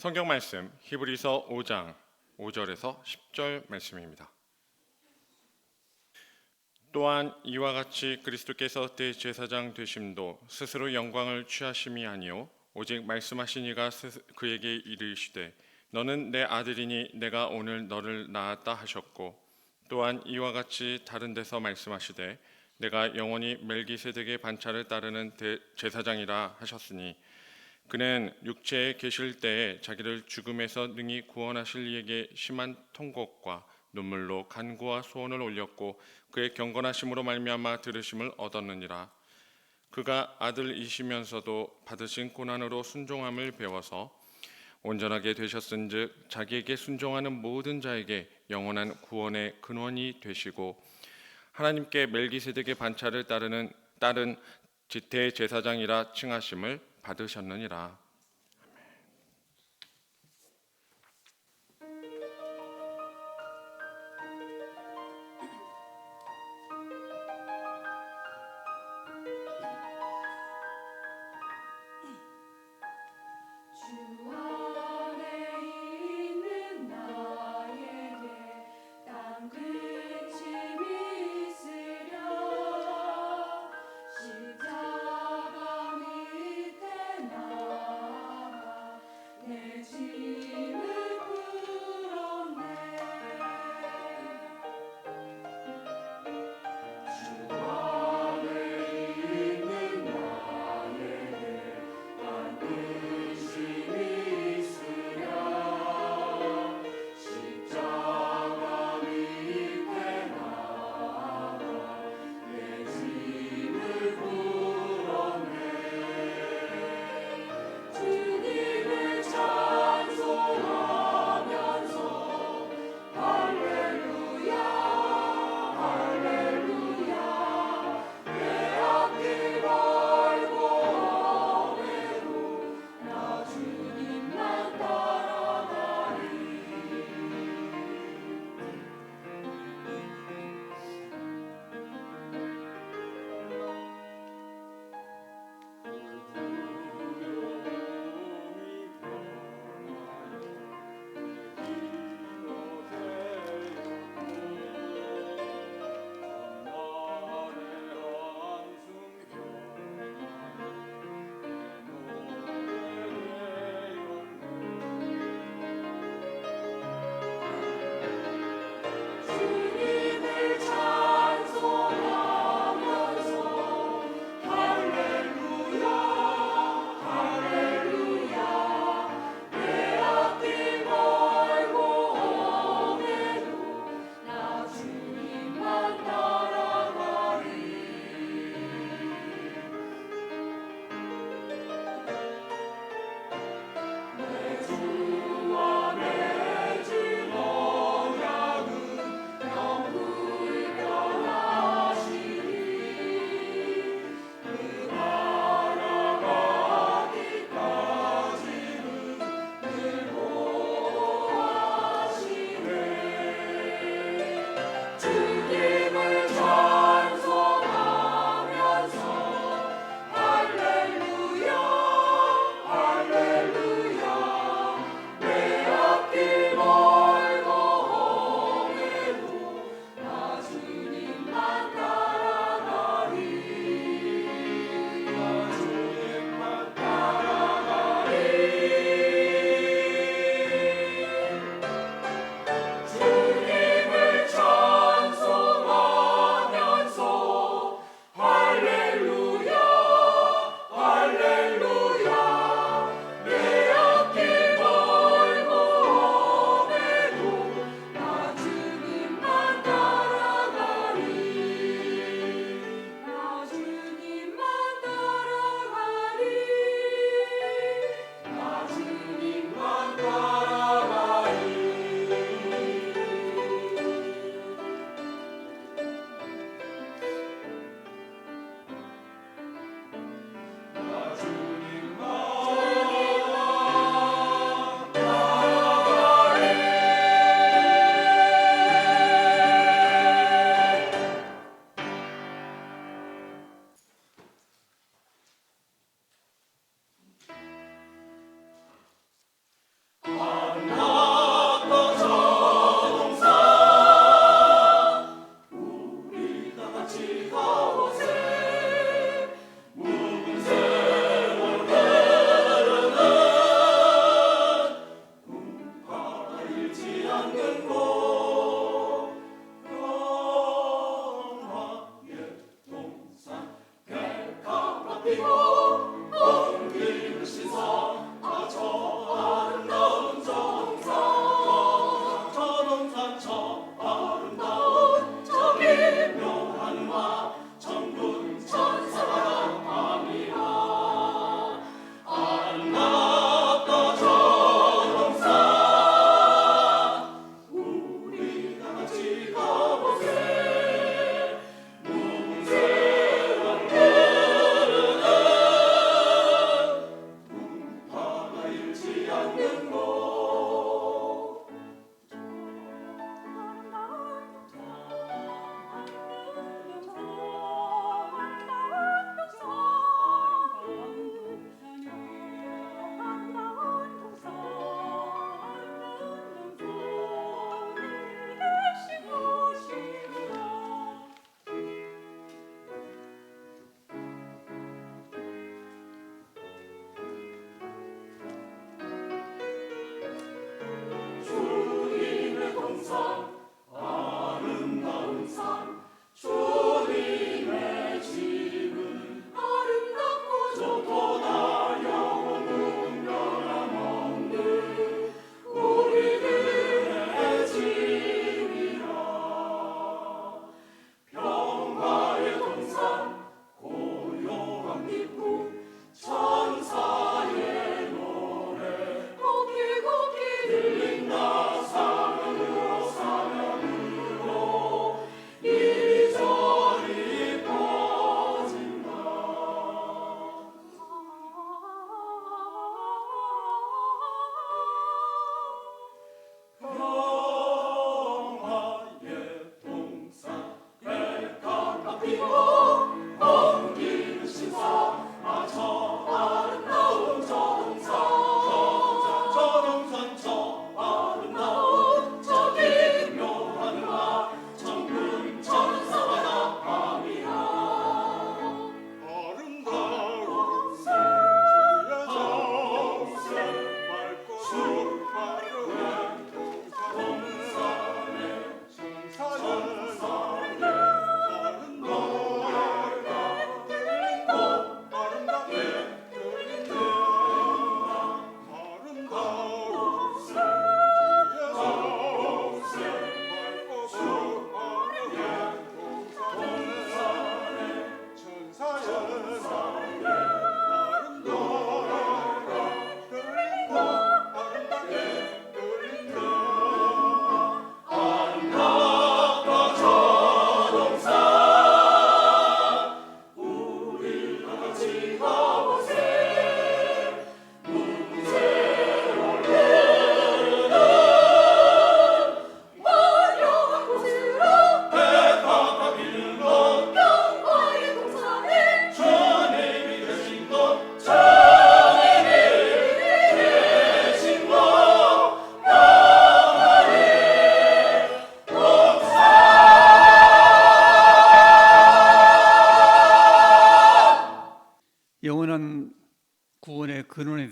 성경 말씀 히브리서 5장 5절에서 10절 말씀입니다. 또한 이와 같이 그리스도께서 대제사장 되심도 스스로 영광을 취하심이 아니요 오직 말씀하신 이가 그에게 이르시되 너는 내 아들이니 내가 오늘 너를 낳았다 하셨고, 또한 이와 같이 다른 데서 말씀하시되 내가 영원히 멜기세덱의 반차를 따르는 제사장이라 하셨으니 그는 육체에 계실 때에 자기를 죽음에서 능히 구원하실 이에게 심한 통곡과 눈물로 간구와 소원을 올렸고 그의 경건하심으로 말미암아 들으심을 얻었느니라. 그가 아들이시면서도 받으신 고난으로 순종함을 배워서 온전하게 되셨은즉 자기에게 순종하는 모든 자에게 영원한 구원의 근원이 되시고 하나님께 멜기세덱의 반차를 따른 대제사장이라 칭하심을 받으셨느니라.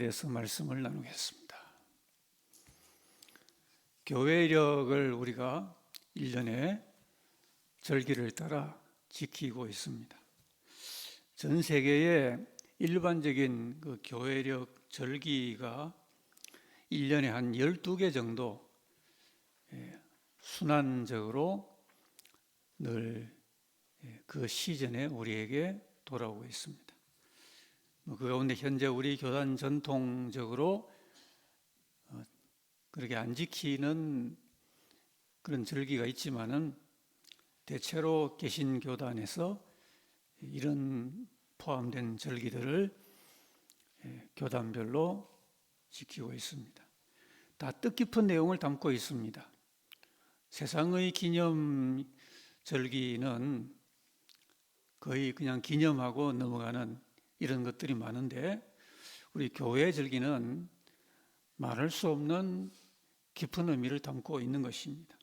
대해서 말씀을 나누겠습니다. 교회력을 우리가 1년에 절기를 따라 지키고 있습니다. 전 세계의 일반적인 그 교회력 절기가 1년에 한 12개 정도 순환적으로 늘 그 시즌에 우리에게 돌아오고 있습니다. 그 가운데 현재 우리 교단 전통적으로 그렇게 안 지키는 그런 절기가 있지만은 대체로 개신교단에서 이런 포함된 절기들을 교단별로 지키고 있습니다. 다 뜻깊은 내용을 담고 있습니다. 세상의 기념 절기는 거의 그냥 기념하고 넘어가는 이런 것들이 많은데 우리 교회 절기는 말할 수 없는 깊은 의미를 담고 있는 것입니다.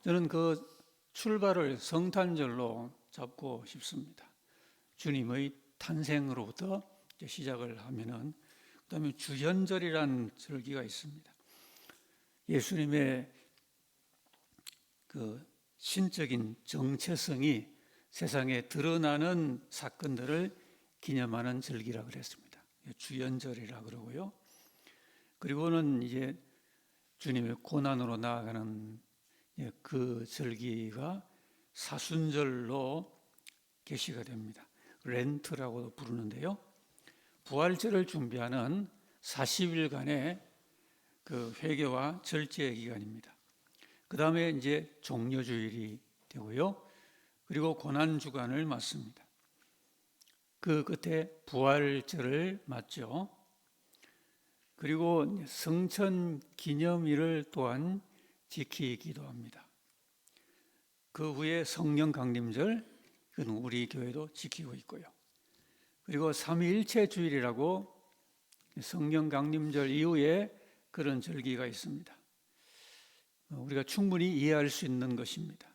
저는 그 출발을 성탄절로 잡고 싶습니다. 주님의 탄생으로부터 시작을 하면은 그다음에 주현절이라는 절기가 있습니다. 예수님의 그 신적인 정체성이 세상에 드러나는 사건들을 기념하는 절기라 그랬습니다. 주현절이라 그러고요. 그리고는 이제 주님의 고난으로 나아가는 그 절기가 사순절로 계시가 됩니다. 렌트라고도 부르는데요. 부활절을 준비하는 40일간의 그 회개와 절제의 기간입니다. 그 다음에 이제 종려주일이 되고요. 그리고 고난주간을 맞습니다. 그 끝에 부활절을 맞죠. 그리고 성천 기념일을 또한 지키기도 합니다. 그 후에 성령 강림절, 그건 우리 교회도 지키고 있고요. 그리고 삼위일체 주일이라고 성령 강림절 이후에 그런 절기가 있습니다. 우리가 충분히 이해할 수 있는 것입니다.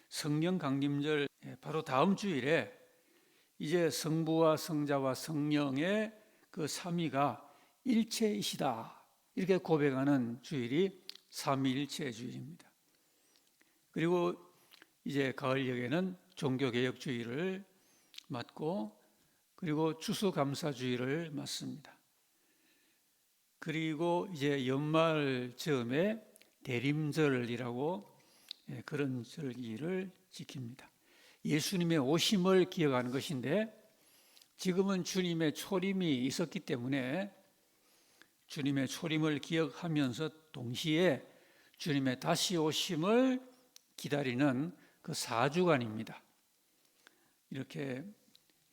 성령 강림절 바로 다음 주일에 이제 성부와 성자와 성령의 그 삼위가 일체이시다 이렇게 고백하는 주일이 삼위일체 주일입니다. 그리고 이제 가을녘에는 종교개혁주일을 맞고 그리고 추수감사주일을 맞습니다. 그리고 이제 연말 즈음에 대림절이라고 그런 절기를 지킵니다. 예수님의 오심을 기억하는 것인데 지금은 주님의 초림이 있었기 때문에 주님의 초림을 기억하면서 동시에 주님의 다시 오심을 기다리는 그 4주간입니다. 이렇게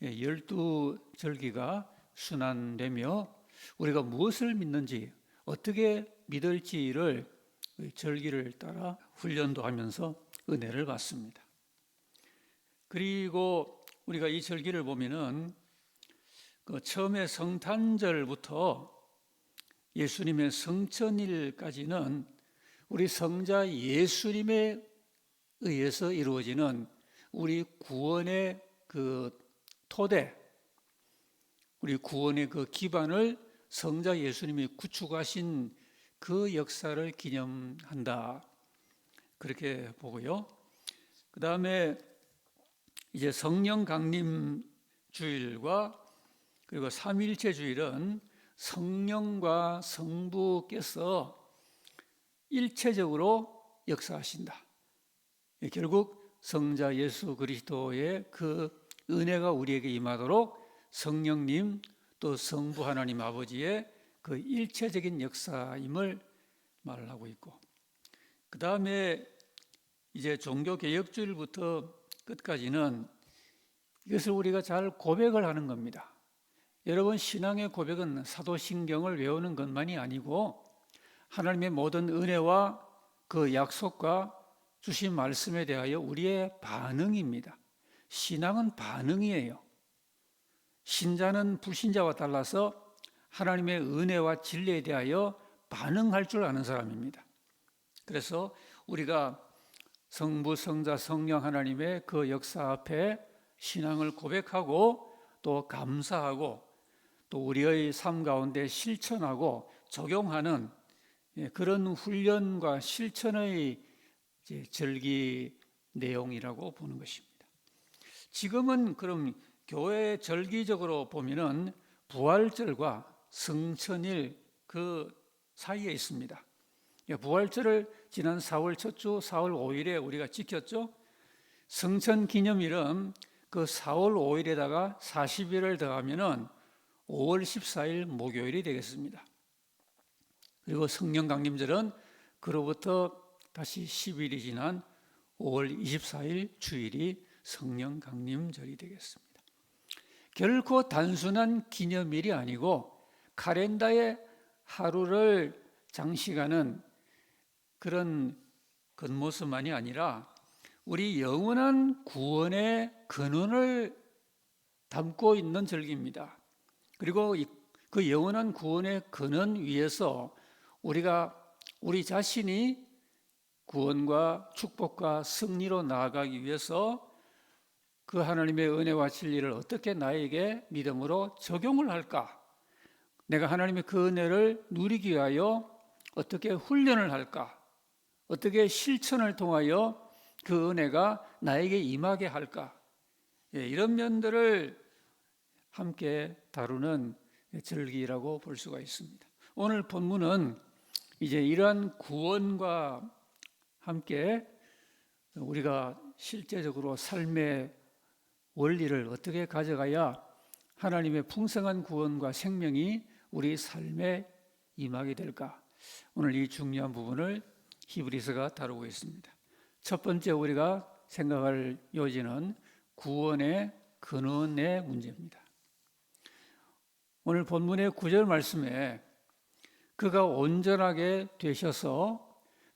12절기가 순환되며 우리가 무엇을 믿는지 어떻게 믿을지를 절기를 따라 훈련도 하면서 은혜를 받습니다. 그리고 우리가 이 절기를 보면은 그 처음에 성탄절부터 예수님의 성천일까지는 우리 성자 예수님에 의해서 이루어지는 우리 구원의 그 토대, 우리 구원의 그 기반을 성자 예수님이 구축하신 그 역사를 기념한다. 그렇게 보고요. 그 다음에 이제 성령 강림 주일과 그리고 삼위일체 주일은 성령과 성부께서 일체적으로 역사하신다. 결국 성자 예수 그리스도의 그 은혜가 우리에게 임하도록 성령님 또 성부 하나님 아버지의 그 일체적인 역사임을 말을 하고 있고, 그 다음에 이제 종교개혁주일부터 끝까지는 이것을 우리가 잘 고백을 하는 겁니다. 여러분, 신앙의 고백은 사도신경을 외우는 것만이 아니고 하나님의 모든 은혜와 그 약속과 주신 말씀에 대하여 우리의 반응입니다. 신앙은 반응이에요. 신자는 불신자와 달라서 하나님의 은혜와 진리에 대하여 반응할 줄 아는 사람입니다. 그래서 우리가 성부, 성자, 성령 하나님의 그 역사 앞에 신앙을 고백하고 또 감사하고 또 우리의 삶 가운데 실천하고 적용하는 그런 훈련과 실천의 절기 내용이라고 보는 것입니다. 지금은 그럼 교회 절기적으로 보면은 부활절과 성천일 그 사이에 있습니다. 부활절을 지난 4월 첫 주 4월 5일에 우리가 지켰죠. 성천 기념일은 그 4월 5일에다가 40일을 더하면은 5월 14일 목요일이 되겠습니다. 그리고 성령 강림절은 그로부터 다시 10일이 지난 5월 24일 주일이 성령 강림절이 되겠습니다. 결코 단순한 기념일이 아니고 칼렌다의 하루를 장식하는 그런 겉모습만이 아니라 우리 영원한 구원의 근원을 담고 있는 절기입니다. 그리고 그 영원한 구원의 근원 위에서 우리가 우리 자신이 구원과 축복과 승리로 나아가기 위해서 그 하나님의 은혜와 진리를 어떻게 나에게 믿음으로 적용을 할까? 내가 하나님의 그 은혜를 누리기 위하여 어떻게 훈련을 할까? 어떻게 실천을 통하여 그 은혜가 나에게 임하게 할까? 이런 면들을 함께 다루는 절기라고 볼 수가 있습니다. 오늘 본문은 이제 이러한 구원과 함께 우리가 실제적으로 삶의 원리를 어떻게 가져가야 하나님의 풍성한 구원과 생명이 우리 삶에 임하게 될까? 오늘 이 중요한 부분을 히브리서가 다루고 있습니다. 첫 번째 우리가 생각할 요지는 구원의 근원의 문제입니다. 오늘 본문의 9절 말씀에 그가 온전하게 되셔서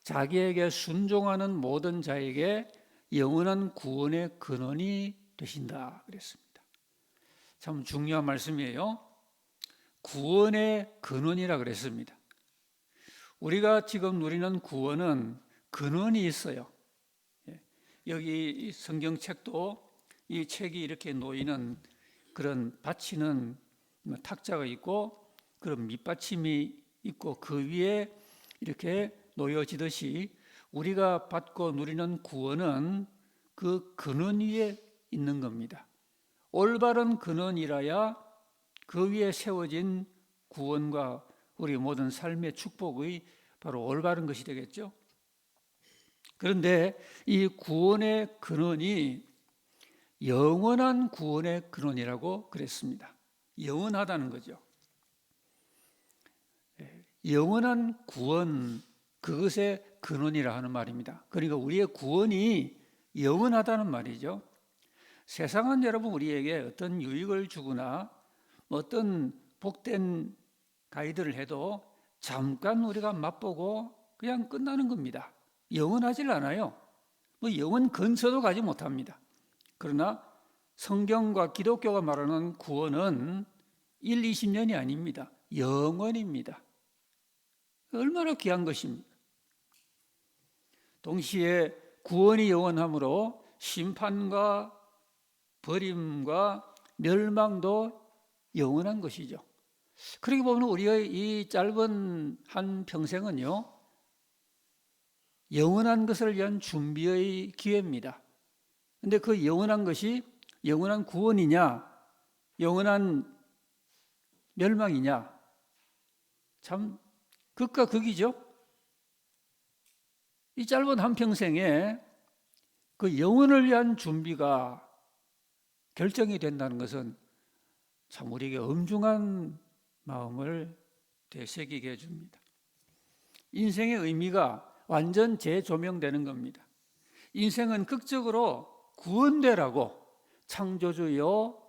자기에게 순종하는 모든 자에게 영원한 구원의 근원이 되신다 그랬습니다. 참 중요한 말씀이에요. 구원의 근원이라 그랬습니다. 우리가 지금 누리는 구원은 근원이 있어요. 여기 성경책도 이 책이 이렇게 놓이는 그런 받치는 탁자가 있고 그런 밑받침이 있고 그 위에 이렇게 놓여지듯이 우리가 받고 누리는 구원은 그 근원 위에 있는 겁니다. 올바른 근원이라야 그 위에 세워진 구원과 우리 모든 삶의 축복의 바로 올바른 것이 되겠죠. 그런데 이 구원의 근원이 영원한 구원의 근원이라고 그랬습니다. 영원하다는 거죠. 영원한 구원, 그것의 근원이라 하는 말입니다. 그러니까 우리의 구원이 영원하다는 말이죠. 세상은 여러분 우리에게 어떤 유익을 주거나 어떤 복된 가이드를 해도 잠깐 우리가 맛보고 그냥 끝나는 겁니다. 영원하질 않아요. 영원 근처도 가지 못합니다. 그러나 성경과 기독교가 말하는 구원은 1, 20년이 아닙니다. 영원입니다. 얼마나 귀한 것입니까? 동시에 구원이 영원하므로 심판과 버림과 멸망도 영원한 것이죠. 그렇게 보면 우리의 이 짧은 한 평생은요, 영원한 것을 위한 준비의 기회입니다. 그런데 그 영원한 것이 영원한 구원이냐, 영원한 멸망이냐, 참 극과 극이죠. 이 짧은 한 평생에 그 영혼을 위한 준비가 결정이 된다는 것은 참 우리에게 엄중한 마음을 되새기게 해줍니다. 인생의 의미가 완전 재조명되는 겁니다. 인생은 극적으로 구원되라고 창조주요,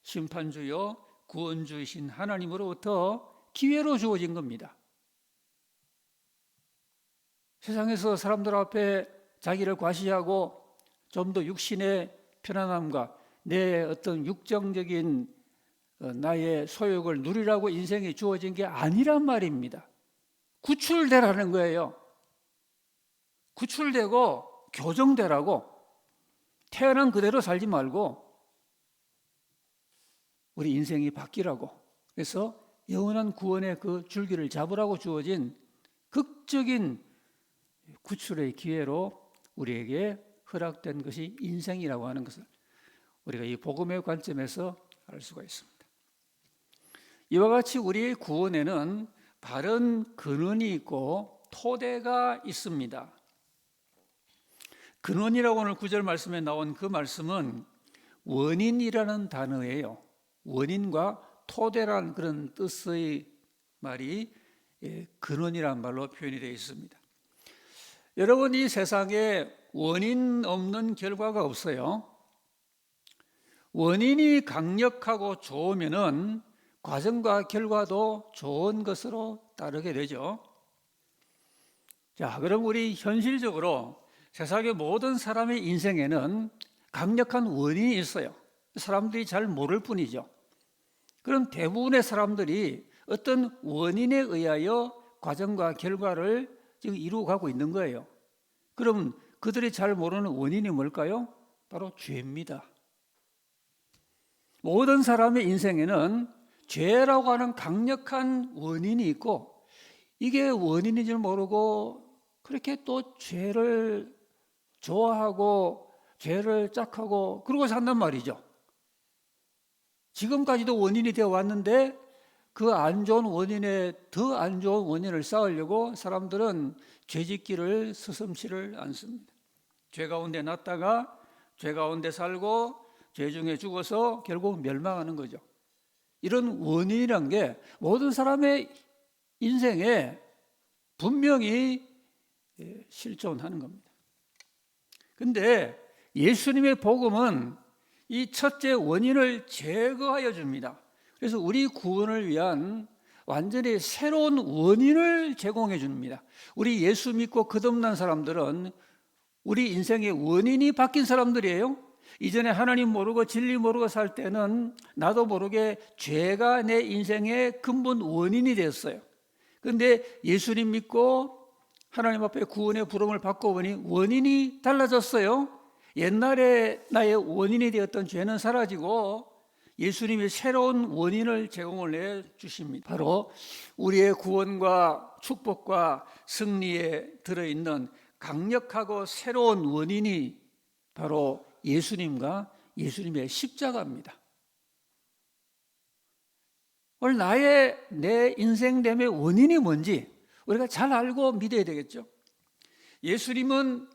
심판주요, 구원주이신 하나님으로부터 기회로 주어진 겁니다. 세상에서 사람들 앞에 자기를 과시하고 좀 더 육신의 편안함과 내 어떤 육정적인 나의 소욕을 누리라고 인생이 주어진 게 아니란 말입니다. 구출되라는 거예요. 구출되고 교정되라고. 태어난 그대로 살지 말고 우리 인생이 바뀌라고. 그래서 영원한 구원의 그 줄기를 잡으라고 주어진 극적인 구출의 기회로 우리에게 허락된 것이 인생이라고 하는 것을 우리가 이 복음의 관점에서 알 수가 있습니다. 이와 같이 우리의 구원에는 바른 근원이 있고 토대가 있습니다. 근원이라고 오늘 9절 말씀에 나온 그 말씀은 원인이라는 단어예요. 원인과 토대라는 그런 뜻의 말이 근원이라는 말로 표현이 되어 있습니다. 여러분, 이 세상에 원인 없는 결과가 없어요. 원인이 강력하고 좋으면은 과정과 결과도 좋은 것으로 따르게 되죠. 자, 그럼 우리 현실적으로 세상의 모든 사람의 인생에는 강력한 원인이 있어요. 사람들이 잘 모를 뿐이죠. 그럼 대부분의 사람들이 어떤 원인에 의하여 과정과 결과를 지금 이루어가고 있는 거예요. 그럼 그들이 잘 모르는 원인이 뭘까요? 바로 죄입니다. 모든 사람의 인생에는 죄라고 하는 강력한 원인이 있고, 이게 원인인 줄 모르고 그렇게 또 죄를 좋아하고 죄를 짝하고 그러고 산단 말이죠. 지금까지도 원인이 되어 왔는데 그 안 좋은 원인에 더 안 좋은 원인을 쌓으려고 사람들은 죄짓기를 서슴지를 않습니다. 죄 가운데 났다가 죄 가운데 살고 죄 중에 죽어서 결국 멸망하는 거죠. 이런 원인이란 게 모든 사람의 인생에 분명히 실존하는 겁니다. 근데 예수님의 복음은 이 첫째 원인을 제거하여 줍니다. 그래서 우리 구원을 위한 완전히 새로운 원인을 제공해 줍니다. 우리 예수 믿고 거듭난 사람들은 우리 인생의 원인이 바뀐 사람들이에요. 이전에 하나님 모르고 진리 모르고 살 때는 나도 모르게 죄가 내 인생의 근본 원인이 되었어요. 그런데 예수님 믿고 하나님 앞에 구원의 부름을 받고 보니 원인이 달라졌어요. 옛날에 나의 원인이 되었던 죄는 사라지고 예수님이 새로운 원인을 제공을 해 주십니다. 바로 우리의 구원과 축복과 승리에 들어있는 강력하고 새로운 원인이 바로 예수님과 예수님의 십자가입니다. 오늘 내 인생됨의 원인이 뭔지 우리가 잘 알고 믿어야 되겠죠. 예수님은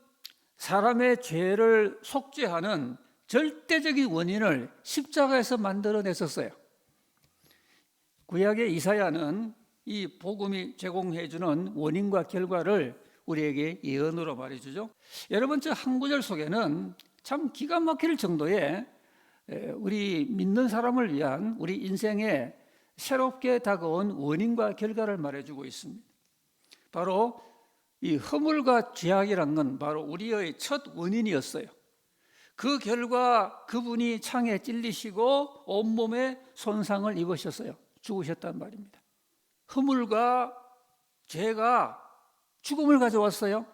사람의 죄를 속죄하는 절대적인 원인을 십자가에서 만들어냈었어요. 구약의 이사야는 이 복음이 제공해 주는 원인과 결과를 우리에게 예언으로 말해주죠. 여러분, 저 한 구절 속에는 참 기가 막힐 정도의 우리 믿는 사람을 위한 우리 인생에 새롭게 다가온 원인과 결과를 말해주고 있습니다. 바로 이 허물과 죄악이란 건 바로 우리의 첫 원인이었어요. 그 결과 그분이 창에 찔리시고 온몸에 손상을 입으셨어요. 죽으셨단 말입니다. 허물과 죄가 죽음을 가져왔어요.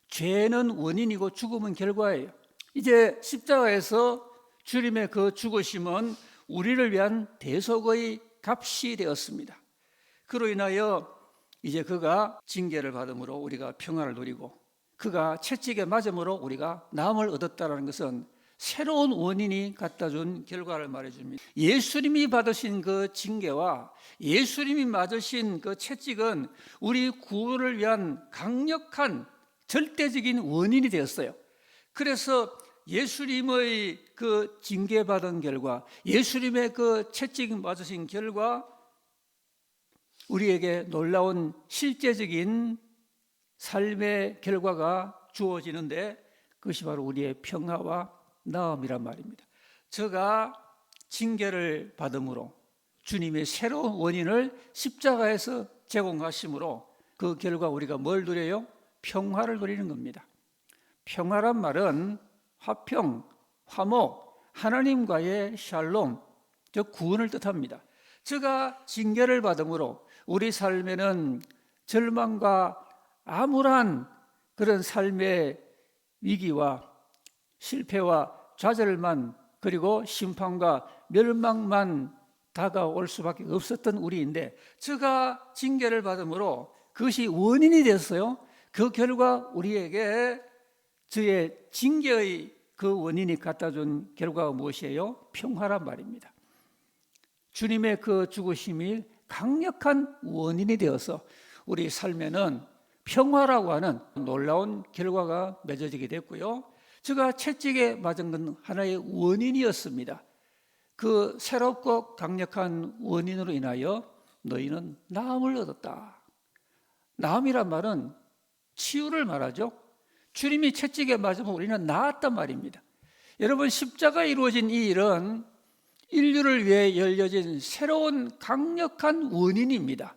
죄는 원인이고 죽음은 결과예요. 이제 십자가에서 주님의 그 죽으심은 우리를 위한 대속의 값이 되었습니다. 그로 인하여 이제 그가 징계를 받음으로 우리가 평안을 누리고 그가 채찍에 맞음으로 우리가 나음을 얻었다는 것은 새로운 원인이 갖다 준 결과를 말해줍니다. 예수님이 받으신 그 징계와 예수님이 맞으신 그 채찍은 우리 구원을 위한 강력한 절대적인 원인이 되었어요. 그래서 예수님의 그 징계받은 결과, 예수님의 그 채찍 맞으신 결과, 우리에게 놀라운 실제적인 삶의 결과가 주어지는데 그것이 바로 우리의 평화와 나음이란 말입니다. 저가 징계를 받음으로 주님의 새로운 원인을 십자가에서 제공하심으로 그 결과 우리가 뭘 누려요? 평화를 누리는 겁니다. 평화란 말은 화평, 화목, 하나님과의 샬롬, 즉 구원을 뜻합니다. 저가 징계를 받음으로 우리 삶에는 절망과 암울한 그런 삶의 위기와 실패와 좌절만 그리고 심판과 멸망만 다가올 수밖에 없었던 우리인데 저가 징계를 받음으로 그것이 원인이 됐어요. 그 결과 우리에게 저의 징계의 그 원인이 갖다 준 결과가 무엇이에요? 평화란 말입니다. 주님의 그 죽으심이 강력한 원인이 되어서 우리 삶에는 평화라고 하는 놀라운 결과가 맺어지게 됐고요. 제가 채찍에 맞은 건 하나의 원인이었습니다. 그 새롭고 강력한 원인으로 인하여 너희는 나음을 얻었다. 나음이란 말은 치유를 말하죠. 주님이 채찍에 맞으면 우리는 나았단 말입니다. 여러분, 십자가에 이루어진 이 일은 인류를 위해 열려진 새로운 강력한 원인입니다.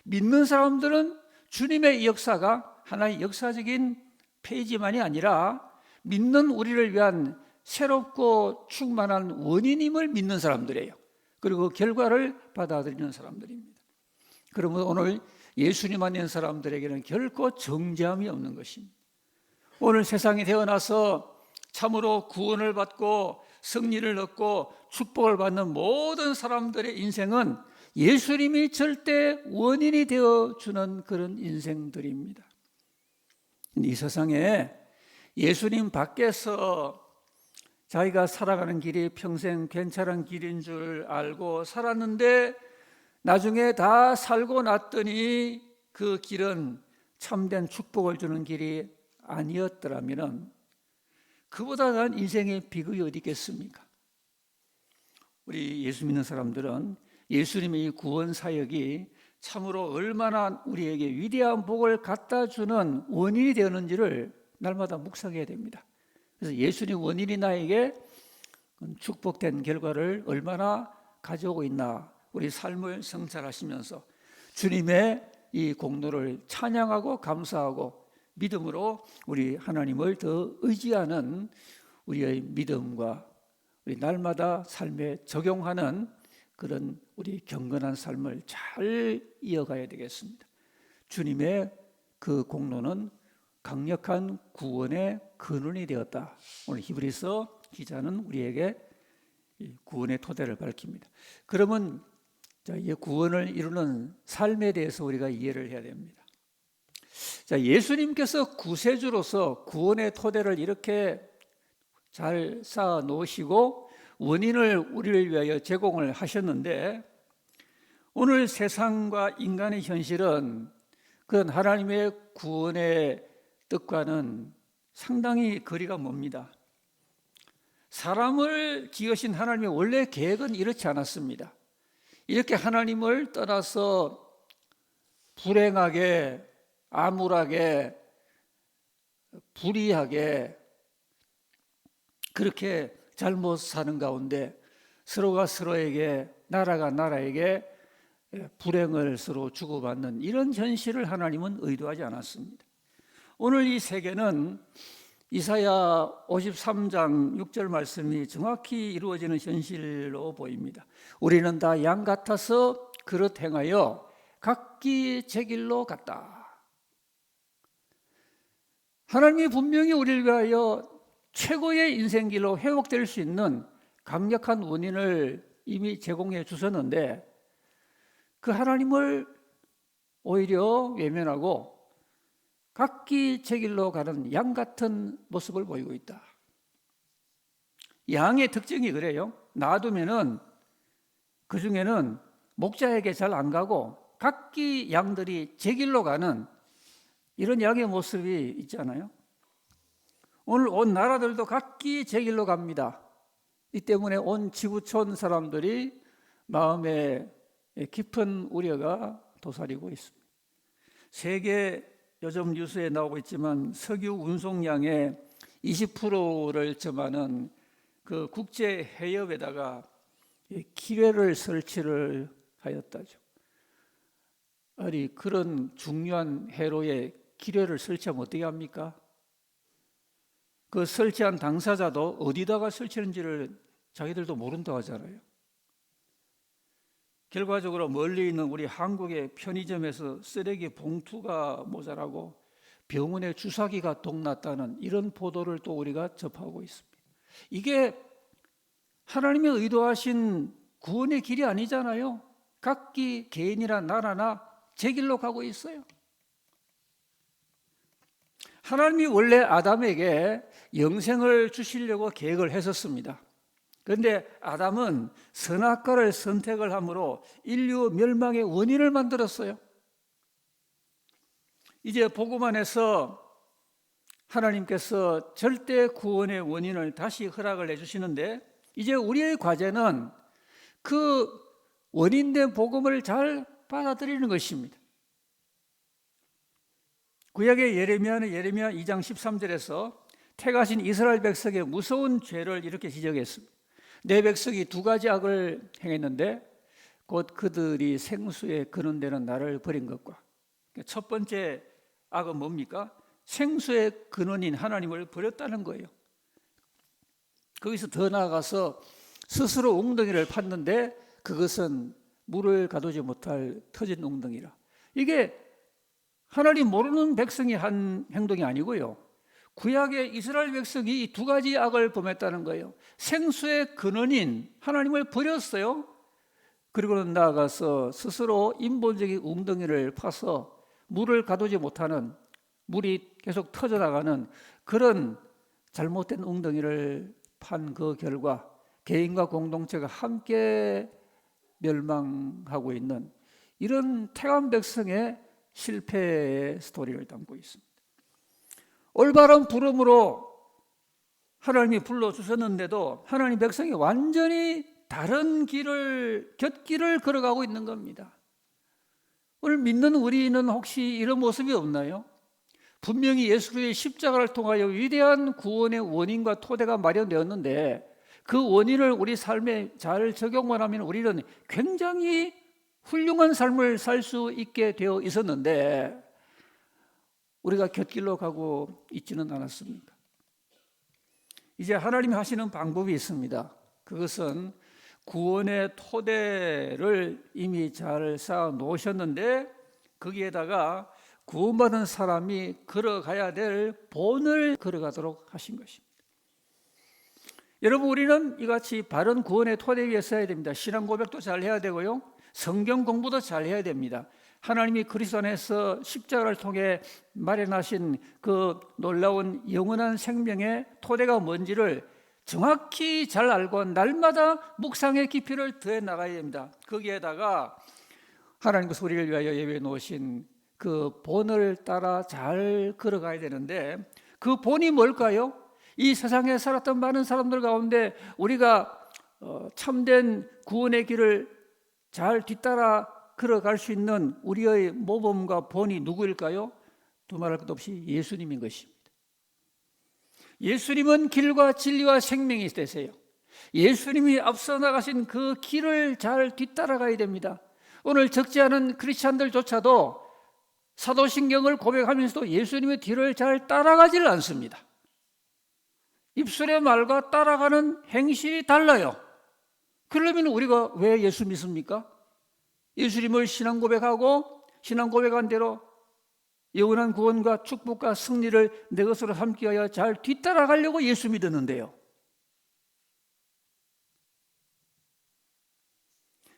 믿는 사람들은 주님의 역사가 하나의 역사적인 페이지만이 아니라 믿는 우리를 위한 새롭고 충만한 원인임을 믿는 사람들이에요. 그리고 그 결과를 받아들이는 사람들입니다. 그러면 오늘 예수님 안 믿는 사람들에게는 결코 정죄함이 없는 것입니다. 오늘 세상에 태어나서 참으로 구원을 받고 승리를 얻고 축복을 받는 모든 사람들의 인생은 예수님이 절대 원인이 되어주는 그런 인생들입니다. 이 세상에 예수님 밖에서 자기가 살아가는 길이 평생 괜찮은 길인 줄 알고 살았는데 나중에 다 살고 났더니 그 길은 참된 축복을 주는 길이 아니었더라면 그보다 나은 인생의 비극이 어디 있겠습니까? 우리 예수 믿는 사람들은 예수님의 이 구원 사역이 참으로 얼마나 우리에게 위대한 복을 갖다 주는 원인이 되었는지를 날마다 묵상해야 됩니다. 그래서 예수님 원인이 나에게 축복된 결과를 얼마나 가져오고 있나, 우리 삶을 성찰하시면서 주님의 이 공로를 찬양하고 감사하고 믿음으로 우리 하나님을 더 의지하는 우리의 믿음과 우리 날마다 삶에 적용하는 그런 우리 경건한 삶을 잘 이어가야 되겠습니다. 주님의 그 공로는 강력한 구원의 근원이 되었다. 오늘 히브리서 기자는 우리에게 구원의 토대를 밝힙니다. 그러면 이 구원을 이루는 삶에 대해서 우리가 이해를 해야 됩니다. 자, 예수님께서 구세주로서 구원의 토대를 이렇게 잘 쌓아 놓으시고 원인을 우리를 위하여 제공을 하셨는데 오늘 세상과 인간의 현실은 그런 하나님의 구원의 뜻과는 상당히 거리가 멉니다. 사람을 지으신 하나님의 원래 계획은 이렇지 않았습니다. 이렇게 하나님을 떠나서 불행하게, 암울하게, 불의하게 그렇게 잘못 사는 가운데 서로가 서로에게, 나라가 나라에게 불행을 서로 주고받는 이런 현실을 하나님은 의도하지 않았습니다. 오늘 이 세계는 이사야 53장 6절 말씀이 정확히 이루어지는 현실로 보입니다. 우리는 다 양 같아서 그릇 행하여 각기 제 길로 갔다. 하나님이 분명히 우리를 위하여 최고의 인생길로 회복될 수 있는 강력한 원인을 이미 제공해 주셨는데 그 하나님을 오히려 외면하고 각기 제 길로 가는 양 같은 모습을 보이고 있다. 양의 특징이 그래요. 놔두면은 그 중에는 목자에게 잘 안 가고 각기 양들이 제 길로 가는 이런 양의 모습이 있잖아요. 오늘 온 나라들도 각기 제 길로 갑니다. 이 때문에 온 지구촌 사람들이 마음에 깊은 우려가 도사리고 있습니다. 세계 요즘 뉴스에 나오고 있지만 석유 운송량의 20%를 점하는 그 국제 해협에다가 기뢰를 설치를 하였다죠. 아니 그런 중요한 해로에 기뢰를 설치하면 어떻게 합니까? 그 설치한 당사자도 어디다가 설치했는지를 자기들도 모른다고 하잖아요. 결과적으로 멀리 있는 우리 한국의 편의점에서 쓰레기 봉투가 모자라고 병원에 주사기가 동났다는 이런 보도를 또 우리가 접하고 있습니다. 이게 하나님의 의도하신 구원의 길이 아니잖아요. 각기 개인이나 나라나 제 길로 가고 있어요. 하나님이 원래 아담에게 영생을 주시려고 계획을 했었습니다. 그런데 아담은 선악과를 선택을 함으로 인류 멸망의 원인을 만들었어요. 이제 복음 안에서 하나님께서 절대 구원의 원인을 다시 허락을 해주시는데, 이제 우리의 과제는 그 원인된 복음을 잘 받아들이는 것입니다. 구약의 예레미야는 예레미야 2장 13절에서 택하신 이스라엘 백성의 무서운 죄를 이렇게 지적했습니다. 내 백성이 두 가지 악을 행했는데 곧 그들이 생수에 근원되는 나를 버린 것과, 첫 번째 악은 뭡니까? 생수의 근원인 하나님을 버렸다는 거예요. 거기서 더 나아가서 스스로 웅덩이를 팠는데 그것은 물을 가두지 못할 터진 웅덩이라. 이게 하나님 모르는 백성이 한 행동이 아니고요, 구약의 이스라엘 백성이 이 두 가지 악을 범했다는 거예요. 생수의 근원인 하나님을 버렸어요. 그리고는 나아가서 스스로 인본적인 웅덩이를 파서 물을 가두지 못하는, 물이 계속 터져나가는 그런 잘못된 웅덩이를 판 그 결과 개인과 공동체가 함께 멸망하고 있는 이런 택한 백성의 실패의 스토리를 담고 있습니다. 올바른 부름으로 하나님이 불러주셨는데도 하나님 백성이 완전히 다른 길을, 곁길을 걸어가고 있는 겁니다. 오늘 믿는 우리는 혹시 이런 모습이 없나요? 분명히 예수 그리스도의 십자가를 통하여 위대한 구원의 원인과 토대가 마련되었는데 그 원인을 우리 삶에 잘 적용만 하면 우리는 굉장히 훌륭한 삶을 살 수 있게 되어 있었는데 우리가 곁길로 가고 있지는 않았습니까? 이제 하나님이 하시는 방법이 있습니다. 그것은 구원의 토대를 이미 잘 쌓아 놓으셨는데 거기에다가 구원받은 사람이 걸어가야 될 본을 걸어가도록 하신 것입니다. 여러분, 우리는 이같이 바른 구원의 토대 위에 서야 됩니다. 신앙 고백도 잘 해야 되고요, 성경 공부도 잘 해야 됩니다. 하나님이 그리스도 안에서 십자가를 통해 마련하신 그 놀라운 영원한 생명의 토대가 뭔지를 정확히 잘 알고 날마다 묵상의 깊이를 더해 나가야 됩니다. 거기에다가 하나님께서 우리를 위하여 예비해 놓으신 그 본을 따라 잘 걸어가야 되는데 그 본이 뭘까요? 이 세상에 살았던 많은 사람들 가운데 우리가 참된 구원의 길을 잘 뒤따라 걸어갈 수 있는 우리의 모범과 본이 누구일까요? 두말할 것 없이 예수님인 것입니다. 예수님은 길과 진리와 생명이 되세요. 예수님이 앞서 나가신 그 길을 잘 뒤따라가야 됩니다. 오늘 적지 않은 크리스찬들조차도 사도신경을 고백하면서도 예수님의 뒤를 잘 따라가지를 않습니다. 입술의 말과 따라가는 행실이 달라요. 그러면 우리가 왜 예수 믿습니까? 예수님을 신앙 고백하고 신앙 고백한 대로 영원한 구원과 축복과 승리를 내 것으로 삼기 위하여 잘 뒤따라가려고 예수 믿었는데요.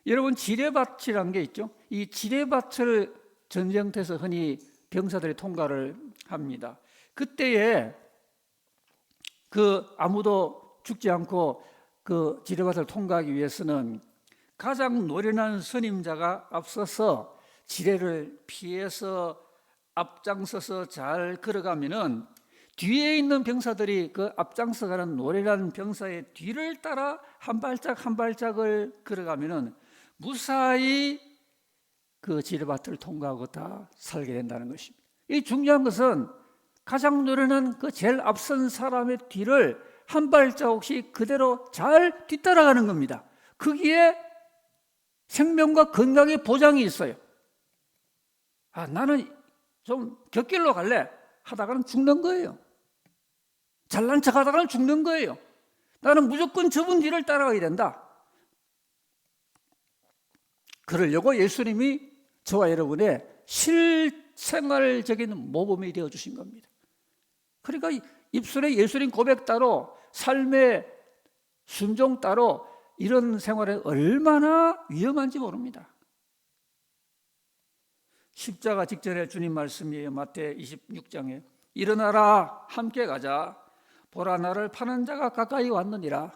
여러분, 지뢰밭이라는 게 있죠. 이 지뢰밭을 전쟁터에서 흔히 병사들이 통과를 합니다. 그때에 아무도 죽지 않고 그 지뢰밭을 통과하기 위해서는 가장 노련한 선임자가 앞서서 지뢰를 피해서 앞장서서 잘 걸어가면은 뒤에 있는 병사들이 그 앞장서가는 노련한 병사의 뒤를 따라 한 발짝 한 발짝을 걸어가면은 무사히 그 지뢰밭을 통과하고 다 살게 된다는 것입니다. 이 중요한 것은 가장 노련한 그 제일 앞선 사람의 뒤를 한 발자국씩 그대로 잘 뒤따라가는 겁니다. 거기에 생명과 건강의 보장이 있어요. 나는 좀 곁길로 갈래 하다가는 죽는 거예요. 잘난 척 하다가는 죽는 거예요. 나는 무조건 저분 뒤를 따라가야 된다. 그러려고 예수님이 저와 여러분의 실생활적인 모범이 되어주신 겁니다. 그러니까 입술에 예수님 고백 따로, 삶의 순종 따로 이런 생활에 얼마나 위험한지 모릅니다. 십자가 직전에 주님 말씀이에요. 마태 26장에 일어나라 함께 가자. 보라 나를 파는 자가 가까이 왔느니라.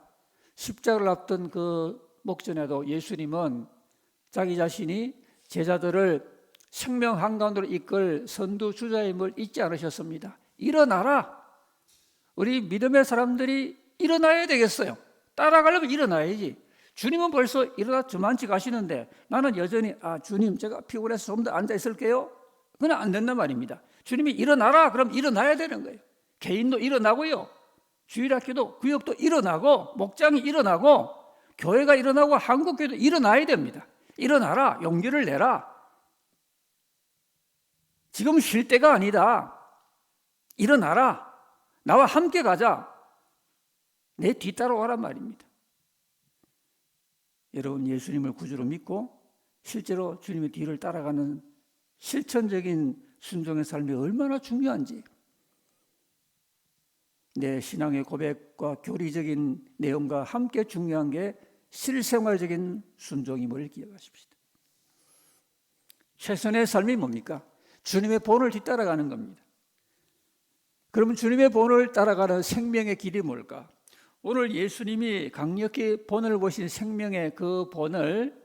십자가를 앞둔 그 목전에도 예수님은 자기 자신이 제자들을 생명 한가운데로 이끌 선두주자임을 잊지 않으셨습니다. 일어나라. 우리 믿음의 사람들이 일어나야 되겠어요. 따라가려면 일어나야지. 주님은 벌써 일어나 저만치 가시는데 나는 여전히 주님 제가 피곤해서 좀 더 앉아 있을게요. 그건 안 된단 말입니다. 주님이 일어나라 그럼 일어나야 되는 거예요. 개인도 일어나고요. 주일학교도 구역도 일어나고 목장이 일어나고 교회가 일어나고 한국교회도 일어나야 됩니다. 일어나라. 용기를 내라. 지금 쉴 때가 아니다. 일어나라. 나와 함께 가자. 내 뒤따라오란 말입니다. 여러분 예수님을 구주로 믿고 실제로 주님의 뒤를 따라가는 실천적인 순종의 삶이 얼마나 중요한지 내 신앙의 고백과 교리적인 내용과 함께 중요한 게 실생활적인 순종임을 기억하십시다. 최선의 삶이 뭡니까? 주님의 본을 뒤따라가는 겁니다. 그러면 주님의 본을 따라가는 생명의 길이 뭘까? 오늘 예수님이 강력히 본을 보신 생명의 그 본을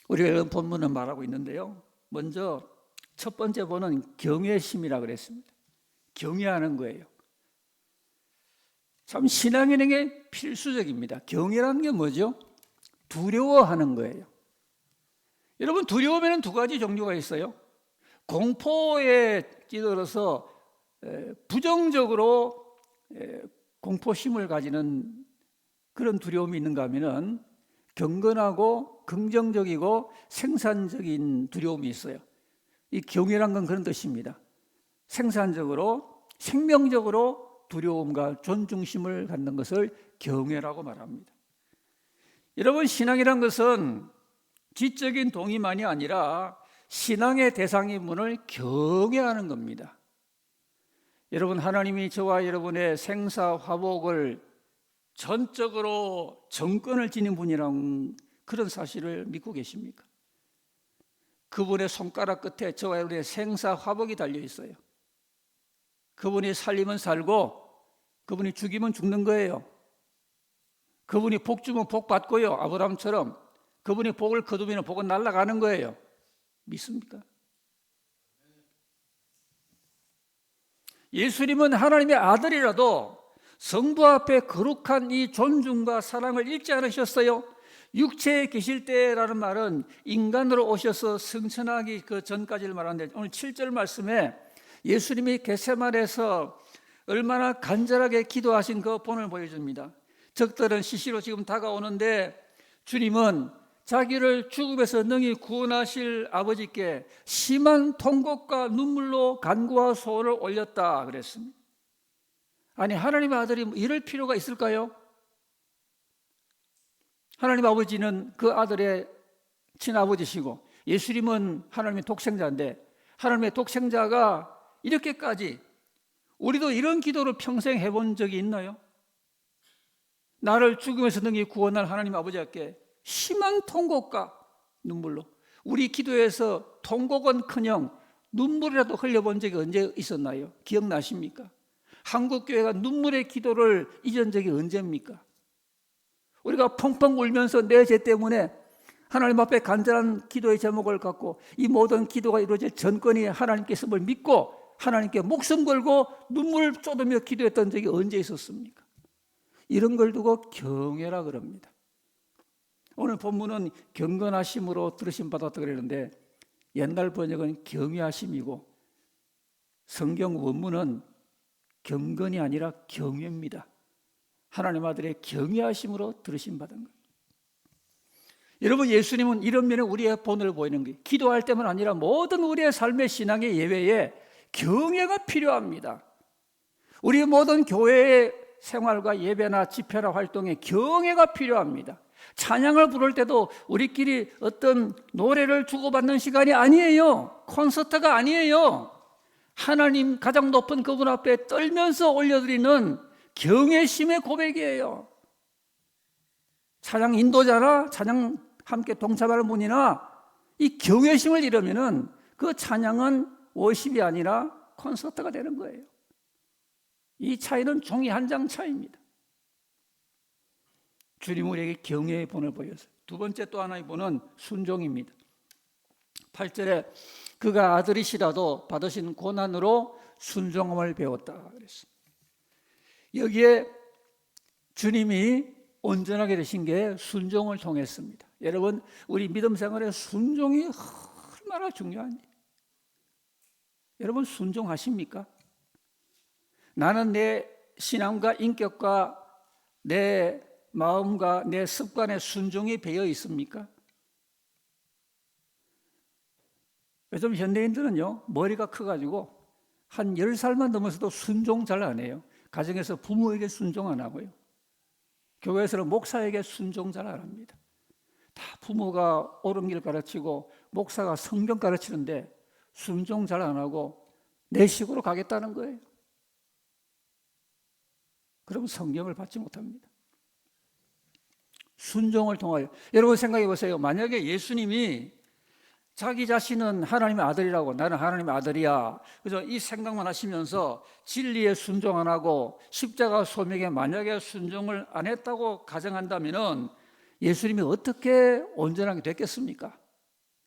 우리가 이런 본문은 말하고 있는데요. 먼저 첫 번째 본은 경외심이라고 그랬습니다. 경외하는 거예요. 참 신앙인에게 필수적입니다. 경외라는 게 뭐죠? 두려워하는 거예요. 여러분 두려움에는 두 가지 종류가 있어요. 공포에 찌들어서 부정적으로 공포심을 가지는 그런 두려움이 있는가 하면은 경건하고 긍정적이고 생산적인 두려움이 있어요. 이 경외란 건 그런 뜻입니다. 생산적으로 생명적으로 두려움과 존중심을 갖는 것을 경외라고 말합니다. 여러분 신앙이란 것은 지적인 동의만이 아니라 신앙의 대상인물을 경외하는 겁니다. 여러분 하나님이 저와 여러분의 생사화복을 전적으로 정권을 지닌 분이라는 그런 사실을 믿고 계십니까? 그분의 손가락 끝에 저와 여러분의 생사화복이 달려 있어요. 그분이 살리면 살고 그분이 죽이면 죽는 거예요. 그분이 복 주면 복 받고요. 아브라함처럼 그분이 복을 거두면 복은 날아가는 거예요. 믿습니까? 예수님은 하나님의 아들이라도 성부 앞에 거룩한 이 존중과 사랑을 잃지 않으셨어요. 육체에 계실 때라는 말은 인간으로 오셔서 성천하기 그 전까지를 말하는데 오늘 7절 말씀에 예수님이 겟세마네에서 얼마나 간절하게 기도하신 그 본을 보여줍니다. 적들은 시시로 지금 다가오는데 주님은 자기를 죽음에서 능히 구원하실 아버지께 심한 통곡과 눈물로 간구와 소원을 올렸다 그랬습니다. 아니 하나님의 아들이 이럴 필요가 있을까요? 하나님 아버지는 그 아들의 친아버지시고 예수님은 하나님의 독생자인데 하나님의 독생자가 이렇게까지 우리도 이런 기도를 평생 해본 적이 있나요? 나를 죽음에서 능히 구원할 하나님 아버지께 심한 통곡과 눈물로 우리 기도에서 통곡은커녕 눈물이라도 흘려본 적이 언제 있었나요? 기억나십니까? 한국교회가 눈물의 기도를 잊은 적이 언제입니까? 우리가 펑펑 울면서 내 죄 때문에 하나님 앞에 간절한 기도의 제목을 갖고 이 모든 기도가 이루어질 전권이 하나님께서 뭘 믿고 하나님께 목숨 걸고 눈물을 쏟으며 기도했던 적이 언제 있었습니까? 이런 걸 두고 경외라 그럽니다. 오늘 본문은 경건하심으로 들으심 받았다 그러는데 옛날 번역은 경외하심이고 성경 원문은 경건이 아니라 경외입니다. 하나님 아들의 경외하심으로 들으심 받은 거예요. 여러분 예수님은 이런 면에 우리의 본을 보이는 거예요. 기도할 때만 아니라 모든 우리의 삶의 신앙의 예배에 경외가 필요합니다. 우리 모든 교회의 생활과 예배나 집회나 활동에 경외가 필요합니다. 찬양을 부를 때도 우리끼리 어떤 노래를 주고받는 시간이 아니에요. 콘서트가 아니에요. 하나님 가장 높은 그분 앞에 떨면서 올려드리는 경외심의 고백이에요. 찬양 인도자나 찬양 함께 동참하는 분이나 이 경외심을 잃으면은 그 찬양은 워십이 아니라 콘서트가 되는 거예요. 이 차이는 종이 한 장 차이입니다. 주님 우리에게 경외의 본을 보였어요. 두 번째 또 하나의 본은 순종입니다. 8절에 그가 아들이시라도 받으신 고난으로 순종함을 배웠다 그랬습니다. 여기에 주님이 온전하게 되신 게 순종을 통했습니다. 여러분, 우리 믿음 생활에 순종이 얼마나 중요한지. 여러분, 순종하십니까? 나는 내 신앙과 인격과 내 마음과 내 습관에 순종이 배어 있습니까? 요즘 현대인들은요, 머리가 커가지고 한 10살만 넘어서도 순종 잘 안 해요. 가정에서 부모에게 순종 안 하고요. 교회에서는 목사에게 순종 잘 안 합니다. 다 부모가 옳은 길 가르치고 목사가 성경 가르치는데 순종 잘 안 하고 내 식으로 가겠다는 거예요. 그러면 성경을 받지 못합니다. 순종을 통하여, 여러분 생각해 보세요. 만약에 예수님이 자기 자신은 하나님의 아들이라고, 나는 하나님의 아들이야, 그래서 이 생각만 하시면서 진리에 순종 안 하고 십자가 소명에 만약에 순종을 안 했다고 가정한다면은 예수님이 어떻게 온전하게 됐겠습니까?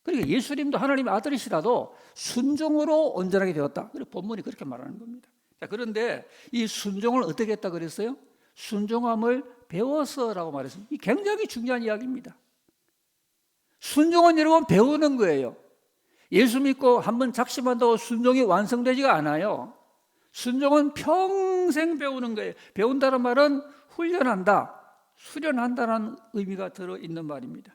그러니까 예수님도 하나님의 아들이시라도 순종으로 온전하게 되었다. 그래서 본문이 그렇게 말하는 겁니다. 자, 그런데 이 순종을 어떻게 했다 그랬어요? 순종함을 배워서라고 말했습니다. 이 굉장히 중요한 이야기입니다. 순종은 여러분 배우는 거예요. 예수 믿고 한번 작심한다고 순종이 완성되지가 않아요. 순종은 평생 배우는 거예요. 배운다는 말은 훈련한다, 수련한다는 의미가 들어있는 말입니다.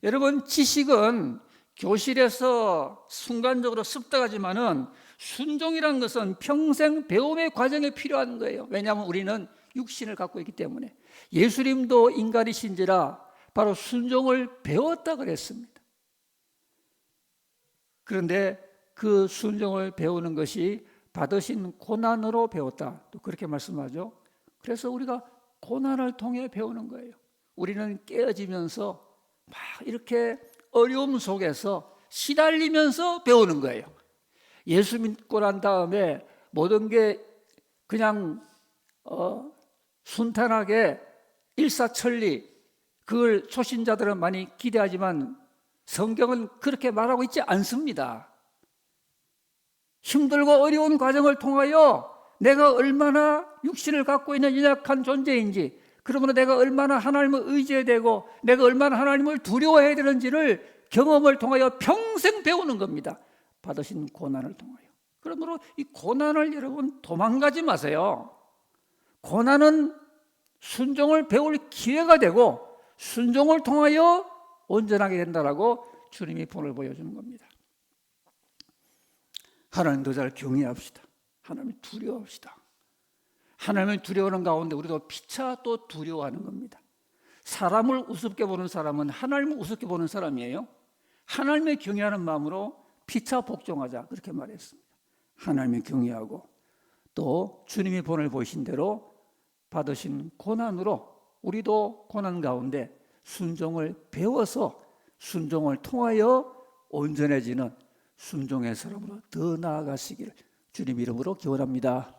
여러분, 지식은 교실에서 순간적으로 습득하지만은 순종이라는 것은 평생 배움의 과정에 필요한 거예요. 왜냐하면 우리는 육신을 갖고 있기 때문에. 예수님도 인간이신지라 바로 순종을 배웠다 그랬습니다. 그런데 그 순종을 배우는 것이 받으신 고난으로 배웠다. 또 그렇게 말씀하죠. 그래서 우리가 고난을 통해 배우는 거예요. 우리는 깨어지면서 막 이렇게 어려움 속에서 시달리면서 배우는 거예요. 예수 믿고 난 다음에 모든 게 그냥 순탄하게 일사천리, 그걸 초신자들은 많이 기대하지만 성경은 그렇게 말하고 있지 않습니다. 힘들고 어려운 과정을 통하여 내가 얼마나 육신을 갖고 있는 연약한 존재인지, 그러므로 내가 얼마나 하나님을 의지해야 되고 내가 얼마나 하나님을 두려워해야 되는지를 경험을 통하여 평생 배우는 겁니다. 받으신 고난을 통하여. 그러므로 이 고난을 여러분 도망가지 마세요. 고난은 순종을 배울 기회가 되고 순종을 통하여 온전하게 된다라고 주님이 본을 보여주는 겁니다. 하나님 더 잘 경외합시다. 하나님을 두려워합시다. 하나님을 두려워하는 가운데 우리도 피차 또 두려워하는 겁니다. 사람을 우습게 보는 사람은 하나님을 우습게 보는 사람이에요. 하나님을 경외하는 마음으로 피차 복종하자, 그렇게 말했습니다. 하나님을 경외하고 또 주님이 본을 보이신 대로 받으신 고난으로 우리도 고난 가운데 순종을 배워서 순종을 통하여 온전해지는 순종의 사람으로 더 나아가시기를 주님 이름으로 기원합니다.